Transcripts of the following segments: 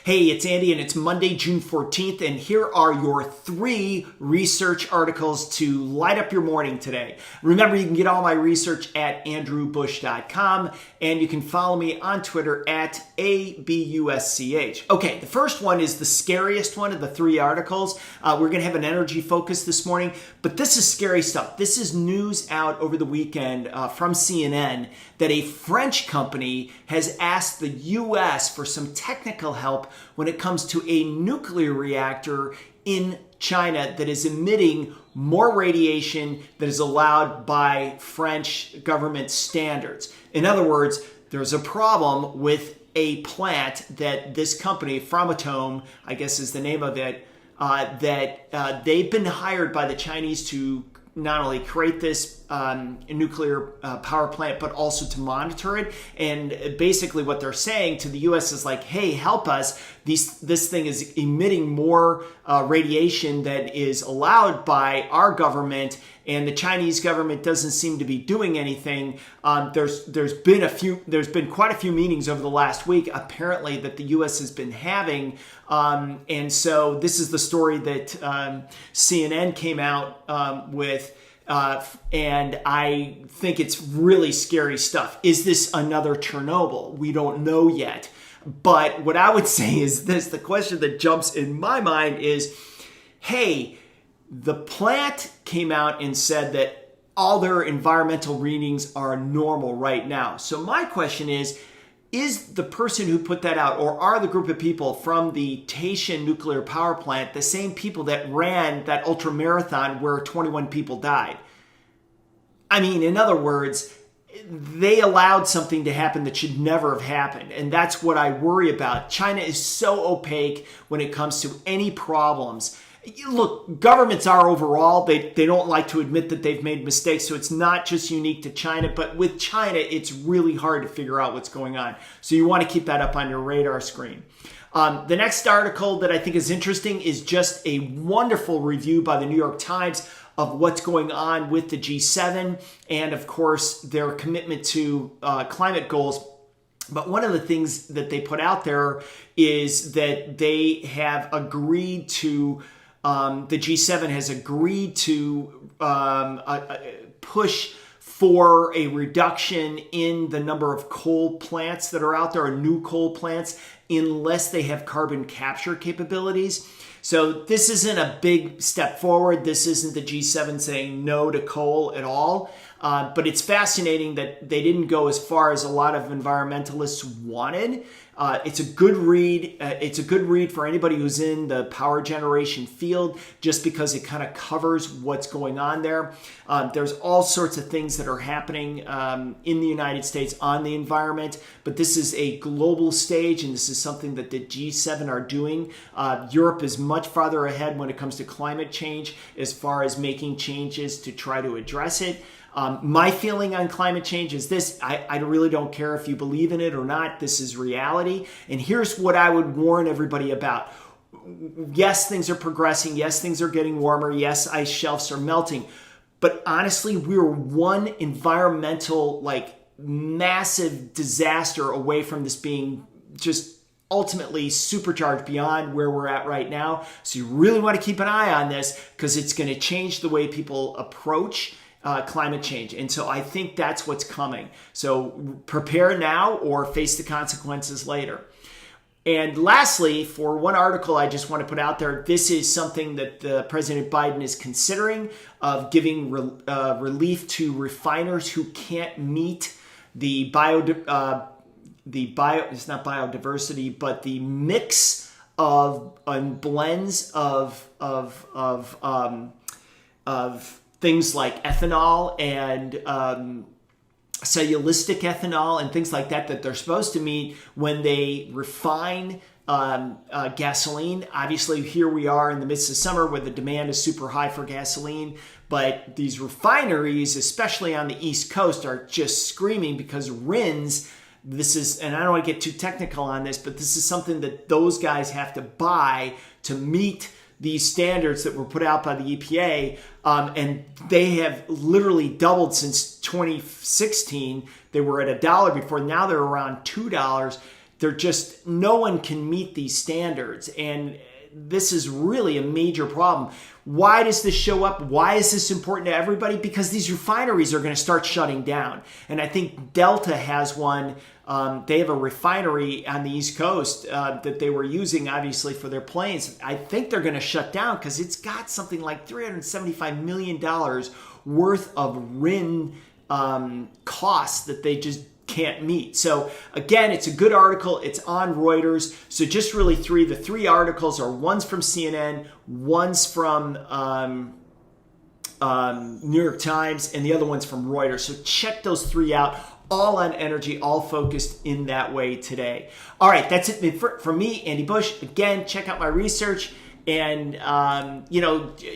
Hey, it's Andy and it's Monday, June 14th, and here are your 3 research articles to light up your morning today. Remember, you can get all my research at andrewbusch.com, and you can follow me on Twitter at ABUSCH. Okay, the first one is the scariest one of the 3 articles. We're going to have an energy focus this morning, but this is scary stuff. This is news out over the weekend from CNN that a French company has asked the U.S. for some technical help when it comes to a nuclear reactor in China that is emitting more radiation than is allowed by French government standards. In other words, there's a problem with a plant that this company, Framatome, I guess is the name of it, that they've been hired by the Chinese to not only create this nuclear power plant, but also to monitor it. And basically what they're saying to the U.S. is like, hey, help us. This thing is emitting more radiation than is allowed by our government, and the Chinese government doesn't seem to be doing anything. There's been quite a few meetings over the last week, apparently, that the U.S. has been having. And so this is the story that CNN came out with. And I think it's really scary stuff. Is this another Chernobyl? We don't know yet. But what I would say is this, the question that jumps in my mind is, hey, the plant came out and said that all their environmental readings are normal right now. So my question is the person who put that out, or are the group of people from the Taishan nuclear power plant the same people that ran that ultra marathon where 21 people died? I mean, in other words, they allowed something to happen that should never have happened. And that's what I worry about. China is so opaque when it comes to any problems. Look, governments are overall, they don't like to admit that they've made mistakes. So it's not just unique to China, but with China, it's really hard to figure out what's going on. So you want to keep that up on your radar screen. The next article that I think is interesting is just a wonderful review by the New York Times of what's going on with the G7 and, of course, their commitment to climate goals. But one of the things that they put out there is that they have agreed to, the G7 has agreed to push for a reduction in the number of coal plants that are out there, or new coal plants, unless they have carbon capture capabilities. So this isn't a big step forward. This isn't the G7 saying no to coal at all. But it's fascinating that they didn't go as far as a lot of environmentalists wanted. It's a good read. It's a good read for anybody who's in the power generation field, just because it kind of covers what's going on there. There's all sorts of things that are happening in the United States on the environment, but this is a global stage, and this is something that the G7 are doing. Europe is much farther ahead when it comes to climate change as far as making changes to try to address it. My feeling on climate change is this: I really don't care if you believe in it or not. This is reality. And here's what I would warn everybody about. Yes, things are progressing. Yes, things are getting warmer. Yes, ice shelves are melting. But honestly, we're one environmental, massive disaster away from this being just ultimately supercharged beyond where we're at right now. So you really want to keep an eye on this, because it's going to change the way people approach climate change. And so I think that's what's coming. So prepare now or face the consequences later. And lastly, for one article I just want to put out there, this is something that President Biden is considering, of giving relief to refiners who can't meet the it's not biodiversity, but the mix of blends of things like ethanol and cellulosic ethanol and things like that they're supposed to meet when they refine gasoline. Obviously, here we are in the midst of summer where the demand is super high for gasoline, but these refineries, especially on the East Coast, are just screaming because RINS, this is, and I don't want to get too technical on this, but this is something that those guys have to buy to meet these standards that were put out by the EPA, and they have literally doubled since 2016. They were at $1 before. Now they're around $2. no one can meet these standards. And this is really a major problem. Why does this show up? Why is this important to everybody? Because these refineries are going to start shutting down. And I think Delta has one. They have a refinery on the East Coast that they were using, obviously, for their planes. I think they're going to shut down because it's got something like $375 million worth of RIN costs that they just can't meet. So again, it's a good article. It's on Reuters. So just really the three articles are one's from CNN, one's from New York Times, and the other one's from Reuters. So check those three out. All on energy, all focused in that way today. All right, that's it for me, Andy Busch. Again, check out my research. And,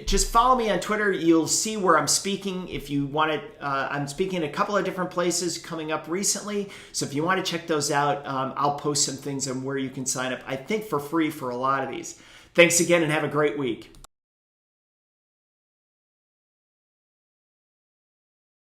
just follow me on Twitter. You'll see where I'm speaking. If you want to, I'm speaking in a couple of different places coming up recently. So if you want to check those out, I'll post some things on where you can sign up, I think for free for a lot of these. Thanks again and have a great week.